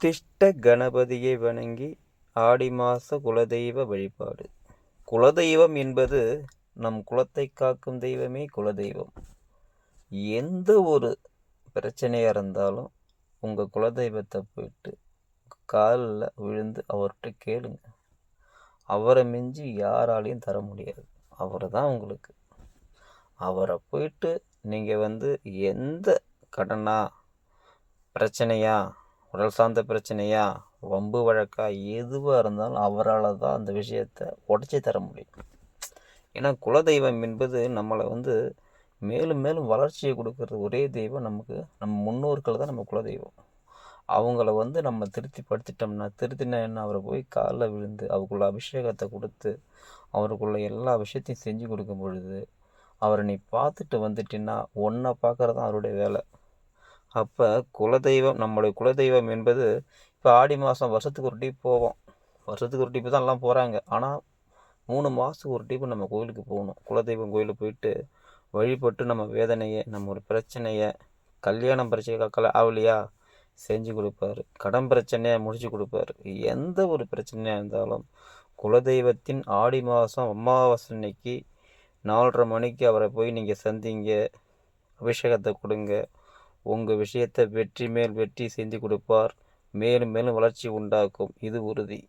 உத்திஷ்ட கணபதியை வணங்கி ஆடி மாத குலதெய்வ வழிபாடு. குலதெய்வம் என்பது நம் குலத்தை காக்கும் தெய்வமே குலதெய்வம். எந்த ஒரு பிரச்சனையாக இருந்தாலும் உங்கள் குலதெய்வத்தை போயிட்டு காலில் விழுந்து அவர்கிட்ட கேளுங்க. அவரை மிஞ்சி யாராலையும் தர முடியாது. அவர் தான் உங்களுக்கு. அவரை போயிட்டு நீங்கள் எந்த கடனா, பிரச்சனையா, உடல் சார்ந்த பிரச்சனையா, வம்பு வழக்கா, எதுவாக இருந்தாலும் அவரால் தான் அந்த விஷயத்தை உடச்சி தர முடியும். ஏன்னா குலதெய்வம் என்பது நம்மளை மேலும் மேலும் வளர்ச்சியை கொடுக்கறது ஒரே தெய்வம். நம்ம முன்னோர்கள் தான் நம்ம குலதெய்வம். அவங்கள நம்ம திருத்தினா என்ன, அவரை போய் காலில் விழுந்து அவருக்குள்ள அபிஷேகத்தை கொடுத்து அவருக்குள்ள எல்லா விஷயத்தையும் செஞ்சு கொடுக்கும் பொழுது அவரை நீ பார்த்துட்டு வந்துட்டின்னா ஒன்றை பார்க்குறது தான் அவருடைய வேலை. அப்போ குலதெய்வம், நம்மளுடைய குலதெய்வம் என்பது இப்போ ஆடி மாதம் வருஷத்துக்கு ஒரு டீப் போவோம். வருஷத்துக்கு ஒரு டீப்பு தான் எல்லாம் போகிறாங்க. ஆனால் 3 மாதத்துக்கு ஒரு டீப்பு நம்ம கோயிலுக்கு போகணும். குலதெய்வம் கோயிலுக்கு போயிட்டு வழிபட்டு நம்ம வேதனையை, நம்ம ஒரு பிரச்சனையை, கல்யாணம் பிரச்சனை ஆகலையா செஞ்சு கொடுப்பாரு, கடன் பிரச்சனையை முடிச்சு கொடுப்பாரு. எந்த ஒரு பிரச்சனையாக இருந்தாலும் குலதெய்வத்தின் ஆடி மாதம் அமாவாசை அன்னைக்கு 4:30 மணிக்கு அவரை போய் நீங்கள் சந்திங்க, அபிஷேகத்தை கொடுங்க. உங்கள் விஷயத்தை வெற்றி மேல் வெற்றி செஞ்சு கொடுப்பார். மேலும் மேலும் வளர்ச்சி உண்டாக்கும். இது உறுதி.